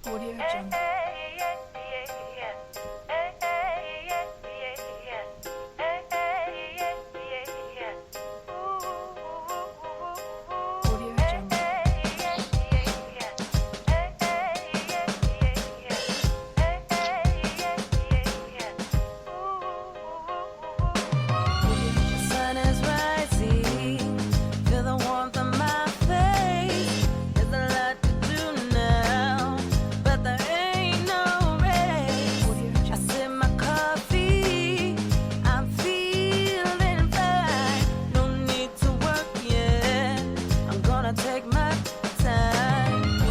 Audio Jungle. Audio Jungle. Sun is rising, feel the warmth on my face. There's a lot to do now, but there ain't no race. I sip my coffee, I'm feeling fine. No need to work yet, I'm gonna take my time.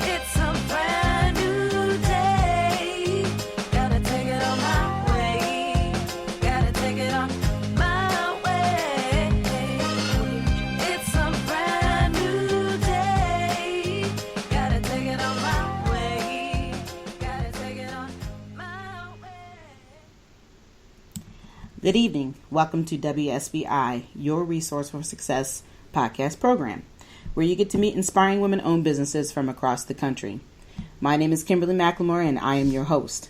It's a brand new day, gotta take it on my way. Gotta take it on my way. It's a brand new day. Gotta take it on my way. Gotta take it on my way. Good evening. Welcome to WSBI, your Resource for Success podcast program, where you get to meet inspiring women-owned businesses from across the country. My name is Kimberly McLemore, and I am your host.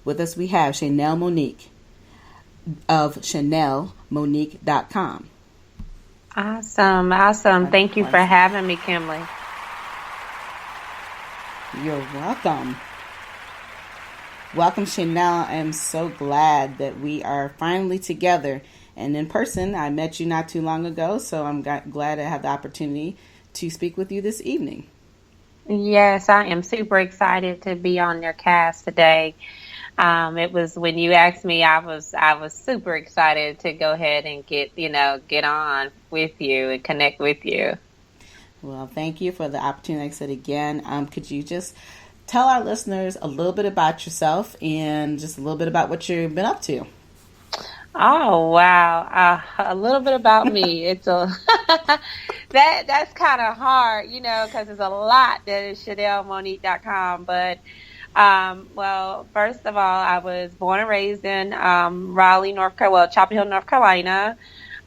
With us, we have Shanail Monique of ShanailMonique.com. Awesome. Thank you for having me, Kimberly. You're welcome. Welcome, Shanail. I am so glad that we are finally together and in person. I met you not too long ago, so I'm glad I have the opportunity to speak with you this evening. Yes, I am super excited to be on your cast today. It was when you asked me, I was super excited to go ahead and get on with you and connect with you. Well, thank you for the opportunity. Like I said again, could you just tell our listeners a little bit about yourself and just a little bit about what you've been up to? Oh, wow. A little bit about me. It's that's kind of hard, because there's a lot that is ShanailMonique.com. But, well, first of all, I was born and raised in Raleigh, Chapel Hill, North Carolina.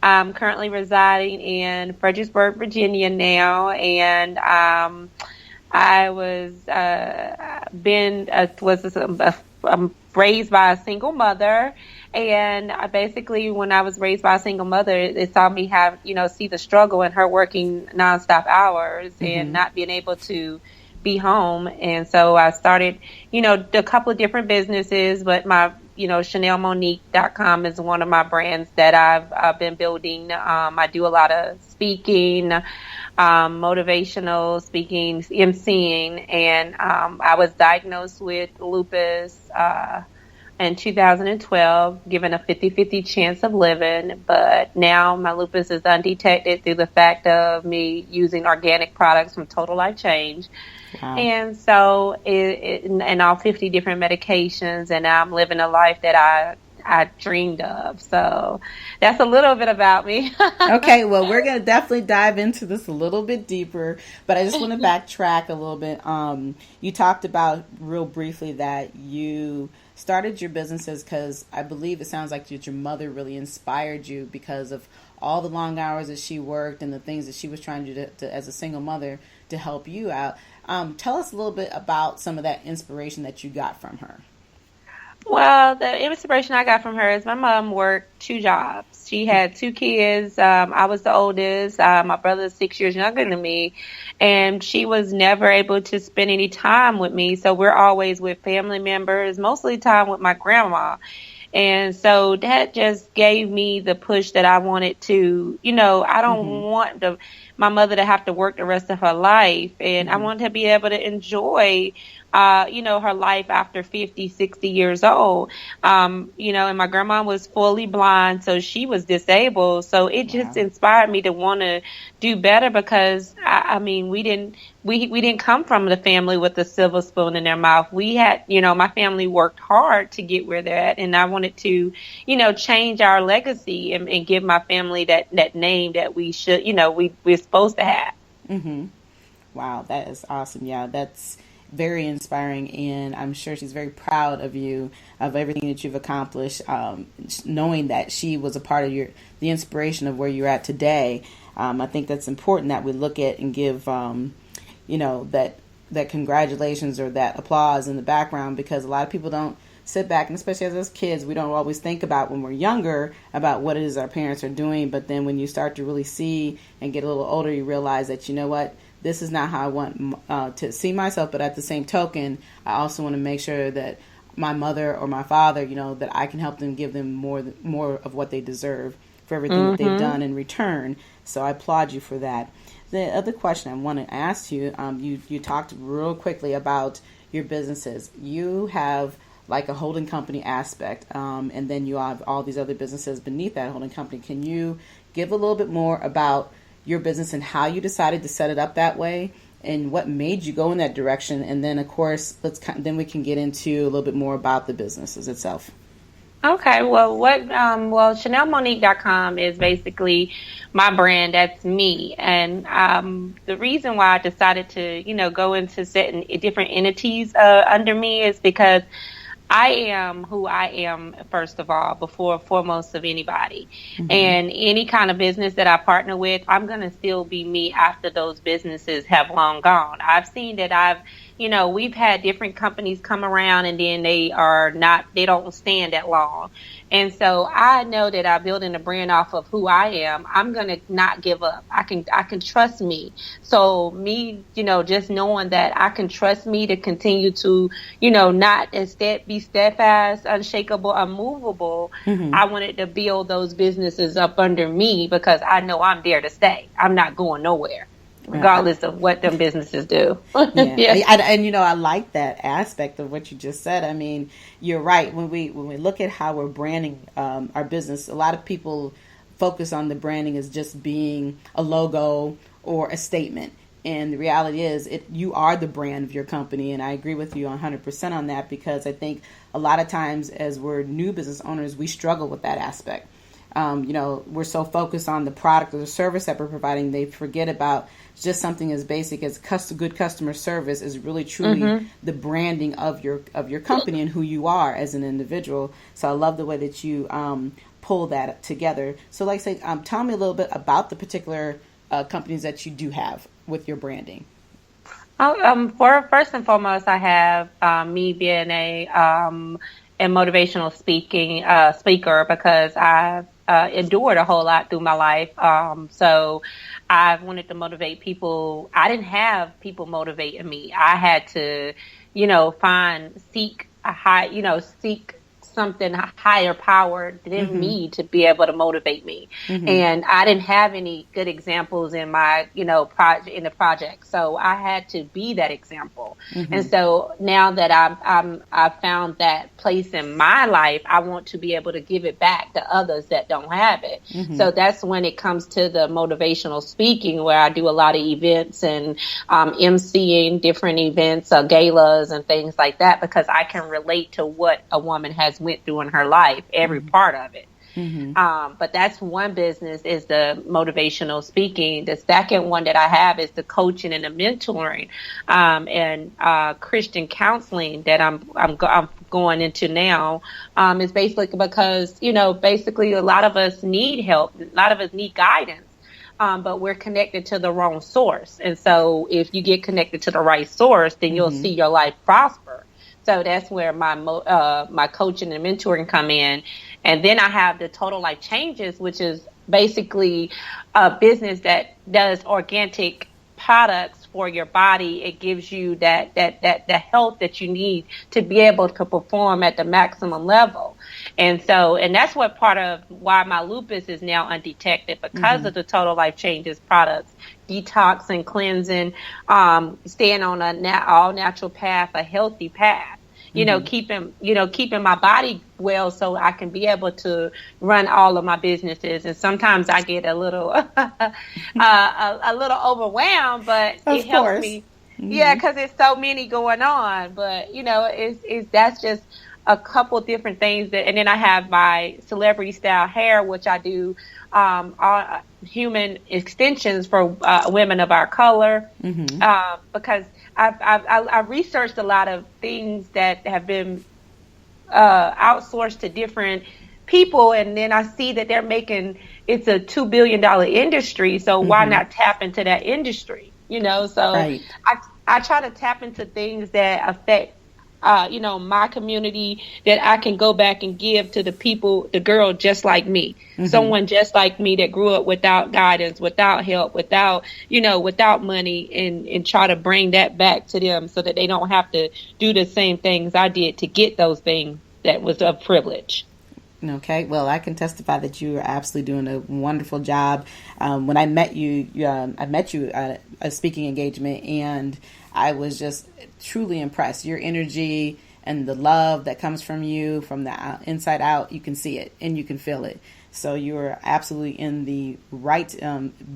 I'm currently residing in Fredericksburg, Virginia now, and I was raised by a single mother. And basically, when I was raised by a single mother, it saw me see the struggle in her working nonstop hours and not being able to be home. And so I started, a couple of different businesses, but my, ShanailMonique.com is one of my brands that I've been building. I do a lot of speaking, motivational speaking, emceeing, and I was diagnosed with lupus in 2012, given a 50-50 chance of living, but now my lupus is undetected through the fact of me using organic products from Total Life Change. Wow. And so, and all 50 different medications, and now I'm living a life that I dreamed of. So that's a little bit about me. Okay, well, we're going to definitely dive into this a little bit deeper, but I just want to backtrack a little bit. You talked about real briefly that you started your businesses because I believe it sounds like your mother really inspired you because of all the long hours that she worked and the things that she was trying to do as a single mother to help you out. Tell us a little bit about some of that inspiration that you got from her. Well, the inspiration I got from her is my mom worked 2 jobs. She had 2 kids. I was the oldest. My brother is 6 years younger than me. And she was never able to spend any time with me. So we're always with family members, mostly time with my grandma. And so that just gave me the push that I wanted to, I don't want my mother to have to work the rest of her life. And I wanted to be able to enjoy her life after 50, 60 years old. And my grandma was fully blind, so she was disabled. So it just inspired me to want to do better because, we didn't come from the family with a silver spoon in their mouth. We had, my family worked hard to get where they're at, and I wanted to, change our legacy and give my family that name that we should, we're supposed to have. Mm-hmm. Wow, that is awesome. Yeah, that's very inspiring, and I'm sure she's very proud of you, of everything that you've accomplished, knowing that she was a part of the inspiration of where you're at today. I think that's important that we look at and give, that that congratulations or that applause in the background, because a lot of people don't sit back, and especially as us kids, we don't always think about when we're younger about what it is our parents are doing. But then when you start to really see and get a little older, you realize that, you know what, this is not how I want to see myself. But at the same token, I also want to make sure that my mother or my father, you know, that I can help them, give them more of what they deserve for everything that they've done in return. So I applaud you for that. The other question I want to ask you, you talked real quickly about your businesses. You have like a holding company aspect, and then you have all these other businesses beneath that holding company. Can you give a little bit more about your business and how you decided to set it up that way, and what made you go in that direction? And then, of course, then we can get into a little bit more about the businesses itself. Okay, well, ShanailMonique.com is basically my brand. That's me. And the reason why I decided to, go into setting different entities under me is because I am who I am, first of all, before foremost of anybody. Mm-hmm. And any kind of business that I partner with, I'm going to still be me after those businesses have long gone. I've seen that we've had different companies come around and then they don't stand that long. And so I know that I'm building a brand off of who I am. I'm going to not give up. I can trust me. So me, just knowing that I can trust me to continue to, not instead be steadfast, unshakable, unmovable. Mm-hmm. I wanted to build those businesses up under me because I know I'm there to stay. I'm not going nowhere, regardless of what them businesses do. Yeah. And I like that aspect of what you just said. I mean, you're right. When we look at how we're branding our business, a lot of people focus on the branding as just being a logo or a statement. And the reality is you are the brand of your company. And I agree with you 100% on that, because I think a lot of times as we're new business owners, we struggle with that aspect. We're so focused on the product or the service that we're providing, they forget about just something as basic as good customer service is really truly the branding of your company and who you are as an individual. So I love the way that you pull that together. So like I say, tell me a little bit about the particular companies that you do have with your branding. First and foremost, I have me being a motivational speaker because I've endured a whole lot through my life. So I've wanted to motivate people. I didn't have people motivating me. I had to, seek something higher power than me to be able to motivate me. Mm-hmm. And I didn't have any good examples in my, in the project. So I had to be that example. Mm-hmm. And so now that I've found that place in my life, I want to be able to give it back to others that don't have it. Mm-hmm. So that's when it comes to the motivational speaking, where I do a lot of events and emceeing different events, galas and things like that, because I can relate to what a woman has went through in her life, every part of it. Mm-hmm. But that's one business, is the motivational speaking. The second one that I have is the coaching and the mentoring, and Christian counseling that I'm going into now. Is basically because basically a lot of us need help, a lot of us need guidance. But we're connected to the wrong source. And so if you get connected to the right source, then you'll see your life prosper. So that's where my coaching and mentoring come in. And then I have the Total Life Changes, which is basically a business that does organic products for your body. It gives you that the health that you need to be able to perform at the maximum level. And that's what part of why my lupus is now undetected, because of the Total Life Changes products, detox and cleansing, staying on all natural path, a healthy path. Keeping my body well so I can be able to run all of my businesses. And sometimes I get a little, a little overwhelmed, but it helps me. Mm-hmm. Yeah, because it's so many going on. But that's just a couple different things and then I have my celebrity style hair, which I do all human extensions for women of our color, because I've researched a lot of things that have been outsourced to different people, and then I see that it's a $2 billion industry. So why not tap into that industry? So right. I try to tap into things that affect, my community, that I can go back and give to the people, the girl just like me, someone just like me that grew up without guidance, without help, without money, and try to bring that back to them so that they don't have to do the same things I did to get those things that was a privilege. Okay, well, I can testify that you are absolutely doing a wonderful job. When I met you, I met you at a speaking engagement, and I was just truly impressed. Your energy and the love that comes from you, from the inside out, you can see it and you can feel it. So you're absolutely in the right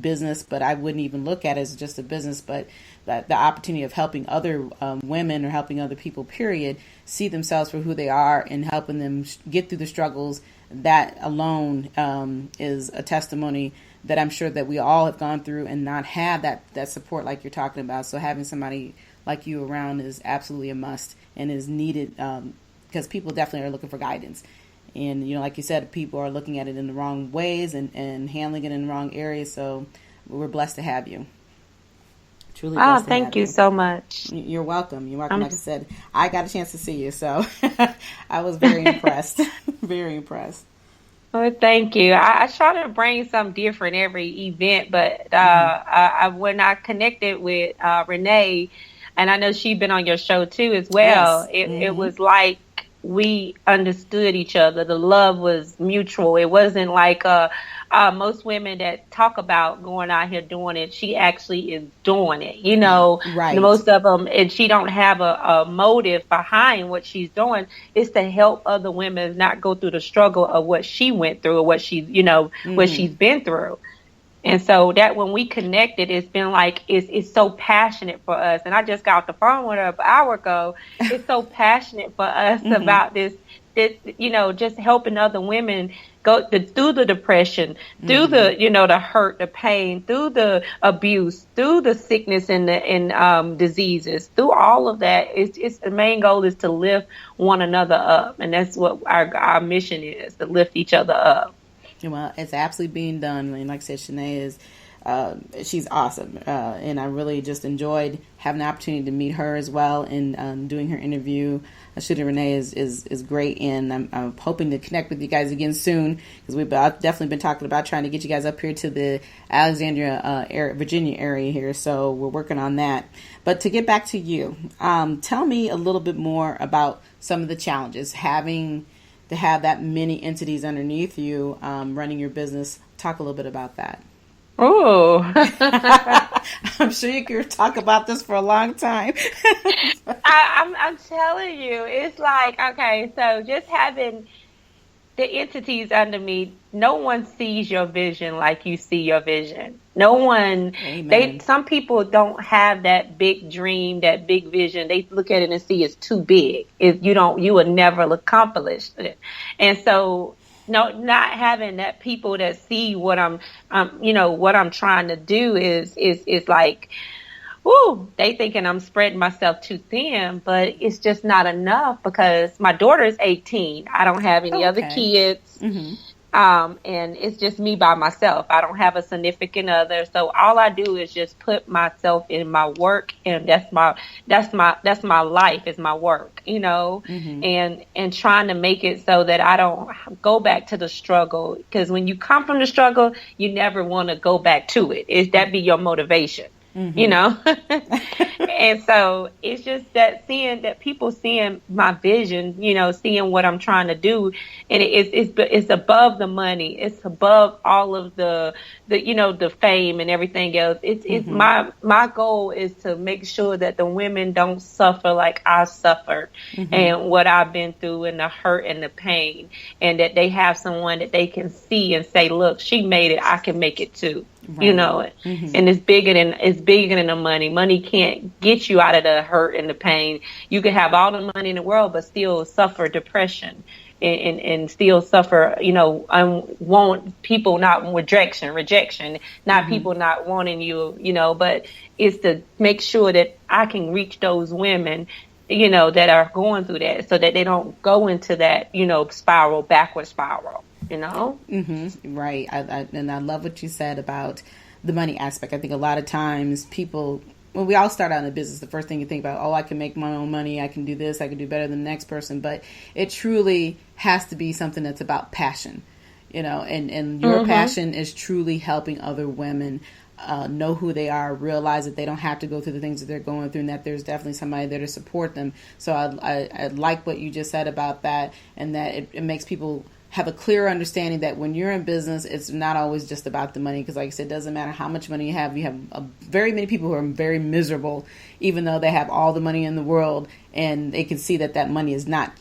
business, but I wouldn't even look at it as just a business, but the opportunity of helping other women or helping other people, period, see themselves for who they are and helping them get through the struggles. That alone is a testimony that I'm sure that we all have gone through and not have that support like you're talking about. So having somebody like you around is absolutely a must and is needed because people definitely are looking for guidance. And, like you said, people are looking at it in the wrong ways and handling it in the wrong areas. So we're blessed to have you. Truly blessed to thank have you so much. You're welcome. You're welcome. Like I said, I got a chance to see you, so I was very impressed. Very impressed. Well, thank you. I try to bring something different every event, but when I connected with Renee, and I know she's been on your show too as well, yes. It was like we understood each other. The love was mutual. It wasn't like most women that talk about going out here doing it. She actually is doing it, Right. Most of them, and she don't have a motive behind what she's doing. It's to help other women not go through the struggle of what she went through or what she, what she's been through. And so that when we connected, it's been like, it's so passionate for us. And I just got off the phone with her an hour ago. It's so passionate for us about this, just helping other women go through the depression, through the, the hurt, the pain, through the abuse, through the sickness and diseases, through all of that. It's the main goal is to lift one another up. And that's what our mission is, to lift each other up. Well, it's absolutely being done. And like I said, Shanail is, she's awesome. And I really just enjoyed having the opportunity to meet her as well and doing her interview. Shooter Renee is great. And I'm hoping to connect with you guys again soon because we've definitely been talking about trying to get you guys up here to the Alexandria, Virginia area here. So we're working on that. But to get back to you, tell me a little bit more about some of the challenges to have that many entities underneath you running your business. Talk a little bit about that. Oh, I'm sure you could talk about this for a long time. I'm telling you, it's like, okay, so just having the entities under me, no one sees your vision like you see your vision. No one, some people don't have that big dream, that big vision. They look at it and see it's too big. You will never accomplish it. And so, not having that people that see what what I'm trying to do is like, woo, they thinking I'm spreading myself too thin, but it's just not enough because my daughter's 18. I don't have any other kids. And it's just me by myself. I don't have a significant other. So all I do is just put myself in my work, and that's my life is my work, and trying to make it so that I don't go back to the struggle. Because when you come from the struggle, you never want to go back to it. That be your motivation. And so it's just that people seeing my vision, seeing what I'm trying to do, and it's above the money, it's above all of the fame and everything else. It's my goal is to make sure that the women don't suffer like I suffered and what I've been through and the hurt and the pain, and that they have someone that they can see and say, look, she made it, I can make it too. Right. And it's bigger than the money. Money can't get you out of the hurt and the pain. You can have all the money in the world, but still suffer depression and still suffer, want people not rejection, not people not wanting you, but it's to make sure that I can reach those women, that are going through that so that they don't go into that, backward spiral. Right. And I love what you said about the money aspect. I think a lot of times people, when we all start out in a business, the first thing you think about, oh, I can make my own money, I can do this, I can do better than the next person. But it truly has to be something that's about passion, and your passion is truly helping other women know who they are, realize that they don't have to go through the things that they're going through, and that there's definitely somebody there to support them. So I like what you just said about that, and that it makes people have a clearer understanding that when you're in business, it's not always just about the money. Because like I said, it doesn't matter how much money you have. You have very many people who are very miserable, even though they have all the money in the world, and they can see that money is not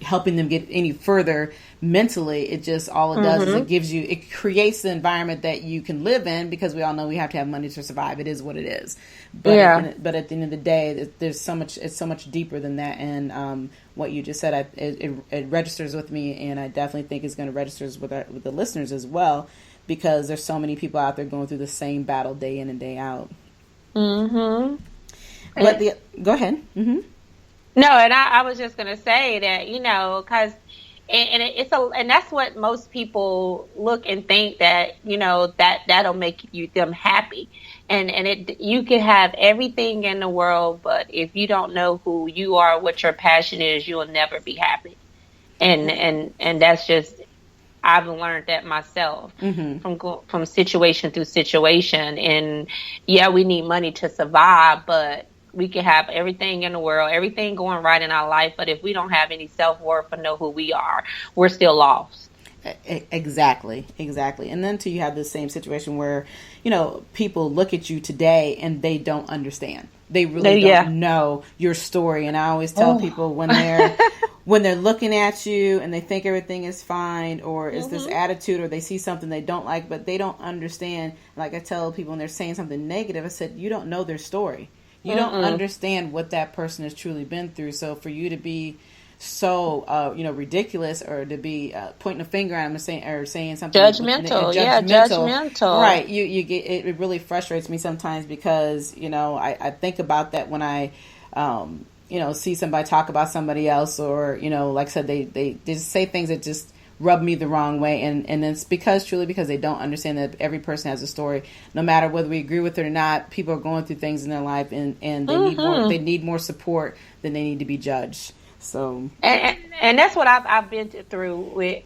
helping them get any further mentally. It just, all it does is it creates the environment that you can live in, because we all know we have to have money to survive. It is what it is. But but at the end of the day, there's so much. It's so much deeper than that. And what you just said, it registers with me, and I definitely think it's going to register with the listeners as well, because there's so many people out there going through the same battle day in and day out. Mm-hmm. But go ahead. Mm-hmm. No, and I was just going to say that, because and that's what most people look and think that, that'll make them happy. And you can have everything in the world, but if you don't know who you are, what your passion is, you'll never be happy. And that's just, I've learned that myself from situation through situation. And yeah, we need money to survive, but we can have everything in the world, everything going right in our life, but if we don't have any self-worth or know who we are, we're still lost. Exactly. And then too, you have the same situation where, people look at you today and they don't understand. They really don't know your story. And I always tell people when they're looking at you and they think everything is fine, or is this attitude, or they see something they don't like, but they don't understand. Like I tell people when they're saying something negative, I said, you don't know their story. You don't understand what that person has truly been through. So for you to be so ridiculous, or to be pointing a finger at them or saying something judgmental, right? You get it really frustrates me sometimes, because I think about that when I see somebody talk about somebody else, or like I said, they just say things that just rub me the wrong way, and it's because they don't understand that every person has a story. No matter whether we agree with it or not, people are going through things in their life, and they need more support than they need to be judged. So and that's what I've been through with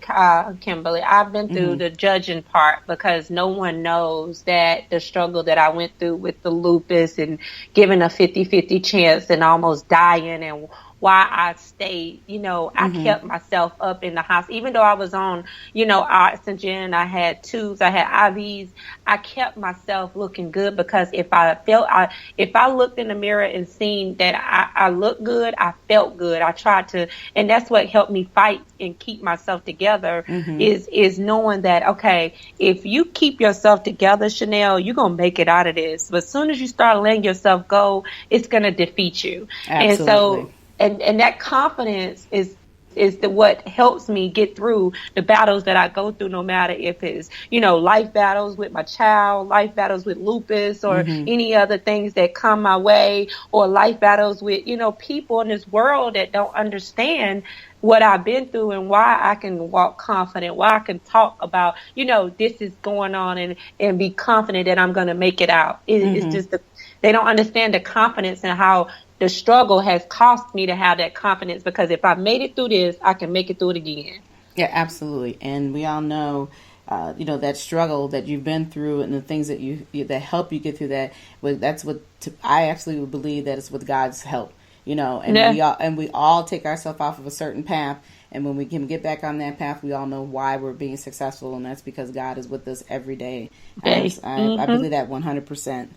Kimberly. I've been through the judging part, because no one knows that the struggle that I went through with the lupus, and given a 50-50 chance and almost dying, and why I stayed, I kept myself up in the hospital, even though I was on, oxygen, I had tubes, I had IVs, I kept myself looking good, because if I looked in the mirror and seen that I looked good, I felt good. I tried to, and that's what helped me fight and keep myself together, is knowing that, okay, if you keep yourself together, Shanail, you're going to make it out of this. But as soon as you start letting yourself go, it's going to defeat you. Absolutely. And so, and that confidence is what helps me get through the battles that I go through, no matter if it's, life battles with my child, life battles with lupus, or any other things that come my way, or life battles with, people in this world that don't understand what I've been through, and why I can walk confident, why I can talk about, this is going on, and be confident that I'm going to make it out. It's just they don't understand the confidence, and how the struggle has cost me to have that confidence, because if I made it through this, I can make it through it again. Yeah, absolutely. And we all know, that struggle that you've been through, and the things that that help you get through that. That's what I actually believe that it's with God's help, and we all take ourselves off of a certain path. And when we can get back on that path, we all know why we're being successful. And that's because God is with us every day. I believe that 100%.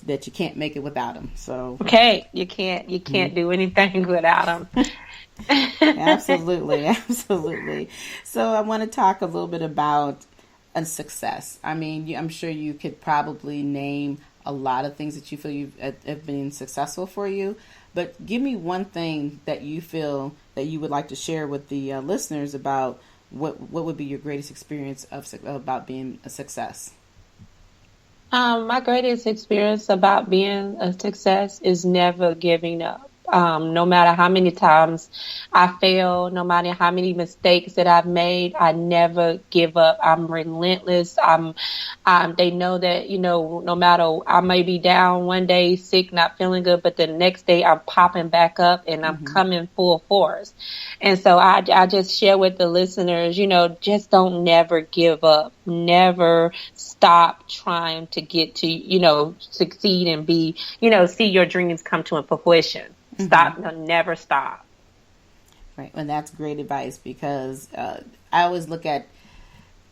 That you can't make it without him. So okay, you can't do anything without him. Absolutely. So I want to talk a little bit about success. I mean, I'm sure you could probably name a lot of things that you feel have been successful for you, but give me one thing that you feel that you would like to share with the listeners about what would be your greatest experience about being a success. My greatest experience about being a success is never giving up. No matter how many times I fail, no matter how many mistakes that I've made, I never give up. I'm relentless. They know that, no matter, I may be down one day, sick, not feeling good, but the next day I'm popping back up and I'm coming full force. And so I just share with the listeners, just don't never give up. Never stop trying to get to, succeed and be, see your dreams come to a fruition. Stop, never stop. Right. And that's great advice, because I always look at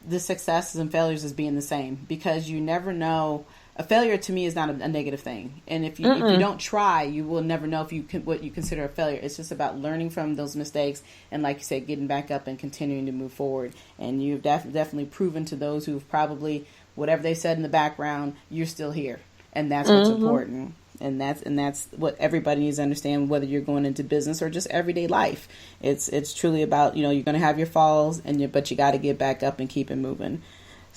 the successes and failures as being the same, because you never know. A failure to me is not a negative thing. And if you don't try, you will never know what you consider a failure. It's just about learning from those mistakes and, like you said, getting back up and continuing to move forward. And you've definitely proven to those who've probably, whatever they said in the background, you're still here. And that's what's important. And that's what everybody needs to understand, whether you're going into business or just everyday life. It's truly about, you're going to have your falls, but you got to get back up and keep it moving.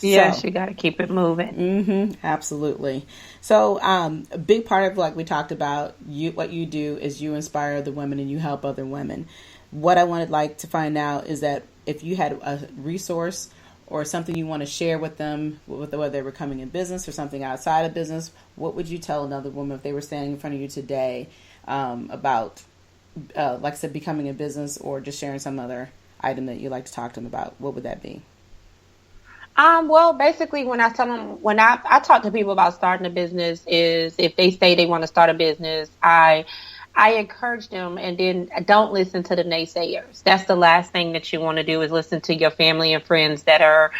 Yes, you got to keep it moving. Absolutely. So a big part of, like we talked about, what you do is you inspire other women and you help other women. What I wanted to find out is that if you had a resource or something you want to share with them, whether they were coming in business or something outside of business, what would you tell another woman if they were standing in front of you today about, like I said, becoming in business, or just sharing some other item that you'd like to talk to them about? What would that be? Well, basically, when I talk to people about starting a business, is if they say they want to start a business, I encourage them, and then don't listen to the naysayers. That's the last thing that you want to do, is listen to your family and friends that are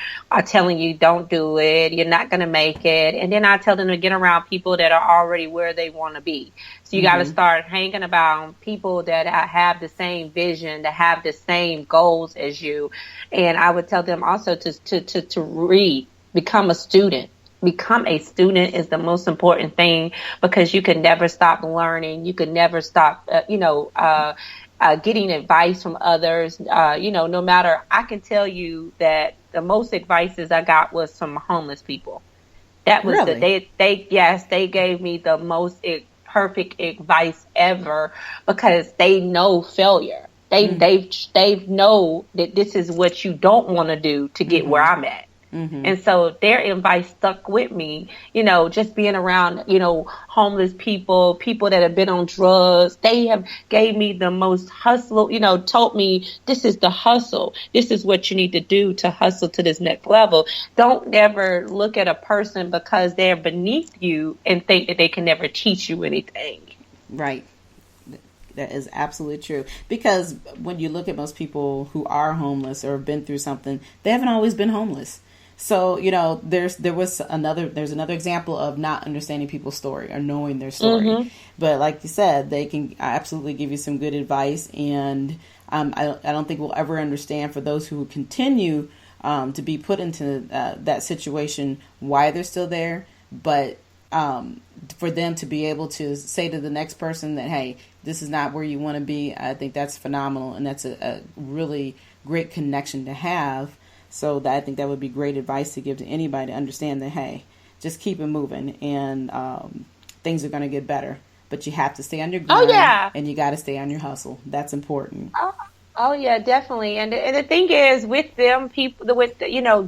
telling you don't do it, you're not going to make it. And then I tell them to get around people that are already where they want to be. So you got to start hanging about people that have the same vision, that have the same goals as you. And I would tell them also to read, become a student. Become a student is the most important thing, because you can never stop learning. You can never stop, getting advice from others. No matter, I can tell you that the most advices I got was from homeless people. That was really? They gave me the most perfect advice ever, because they know failure. They know that this is what you don't want to do to get where I'm at. And so their advice stuck with me, just being around, homeless people that have been on drugs. They have gave me the most hustle, told me this is the hustle. This is what you need to do to hustle to this next level. Don't ever look at a person because they're beneath you and think that they can never teach you anything. Right. That is absolutely true. Because when you look at most people who are homeless or have been through something, they haven't always been homeless. So, there's another example of not understanding people's story or knowing their story. But like you said, they can absolutely give you some good advice. And I don't think we'll ever understand, for those who continue to be put into that situation, why they're still there. But for them to be able to say to the next person that, hey, this is not where you want to be, I think that's phenomenal. And that's a really great connection to have. So I think that would be great advice to give to anybody, to understand that, hey, just keep it moving, and things are going to get better. But you have to stay on your grind, and you got to stay on your hustle. That's important. Oh yeah, definitely. And the thing is, with them,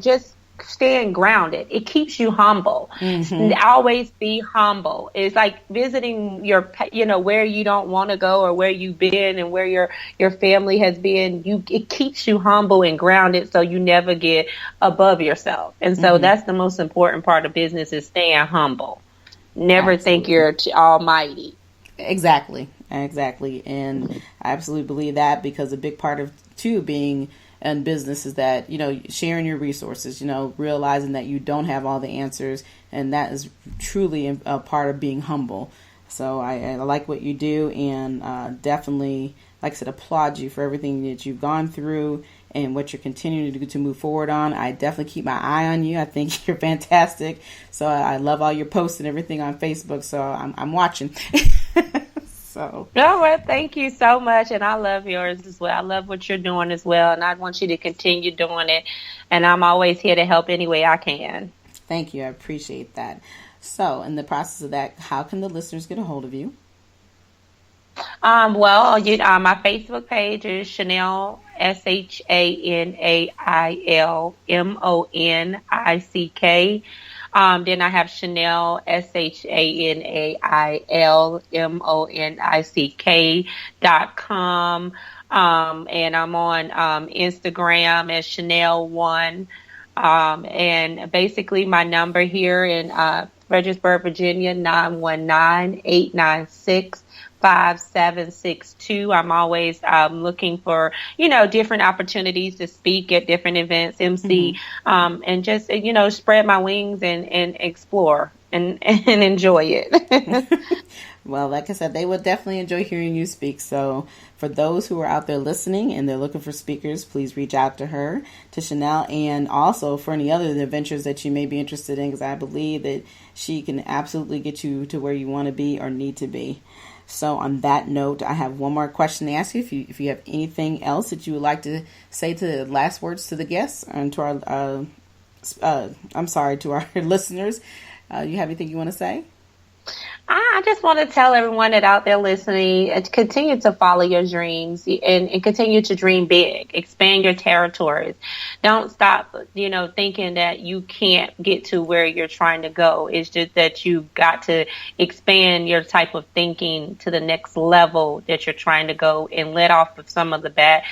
just staying grounded. It keeps you humble. Always be humble. It's like visiting where you don't want to go, or where you've been and where your family has been. It keeps you humble and grounded, so you never get above yourself. And so that's the most important part of business, is staying humble. Never think you're almighty. Exactly. And I absolutely believe that, because a big part of being in business is that, sharing your resources, realizing that you don't have all the answers, and that is truly a part of being humble. So I like what you do, and definitely, like I said, applaud you for everything that you've gone through and what you're continuing to move forward on. I definitely keep my eye on you. I think you're fantastic. So I love all your posts and everything on Facebook. So I'm watching. So. Oh, well, thank you so much. And I love yours as well. I love what you're doing as well. And I want you to continue doing it. And I'm always here to help any way I can. Thank you. I appreciate that. So in the process of that, how can the listeners get a hold of you? My Facebook page is Shanail, Shanail Monick. Then I have Shanail Shanail Monick.com. And I'm on Instagram as Shanail1. And basically my number here in Fredericksburg, Virginia, 919-896-5762. I'm always looking for, different opportunities to speak at different events, MC, and just, spread my wings and explore and enjoy it. Well, like I said, they will definitely enjoy hearing you speak. So for those who are out there listening and they're looking for speakers, please reach out to her, to Shanail, and also for any other adventures that you may be interested in, because I believe that she can absolutely get you to where you want to be or need to be. So on that note, I have one more question to ask you. If you have anything else that you would like to say to the last words to the guests and to our, to our listeners, you have anything you want to say? I just want to tell everyone that out there listening, continue to follow your dreams and continue to dream big, expand your territories. Don't stop, thinking that you can't get to where you're trying to go. It's just that you've got to expand your type of thinking to the next level that you're trying to go and let off of some of the dead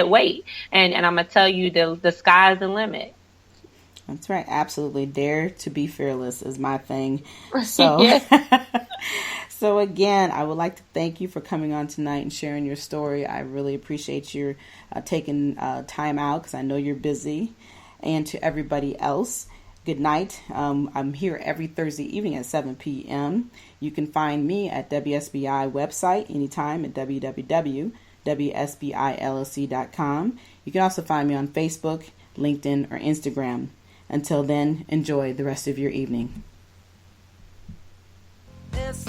weight. And I'm going to tell you, the sky's the limit. That's right. Absolutely. Dare to be fearless is my thing. So, so again, I would like to thank you for coming on tonight and sharing your story. I really appreciate your taking time out because I know you're busy. And to everybody else, good night. I'm here every Thursday evening at 7 p.m. You can find me at WSBI website anytime at www.wsbillc.com. You can also find me on Facebook, LinkedIn, or Instagram. Until then, enjoy the rest of your evening. It's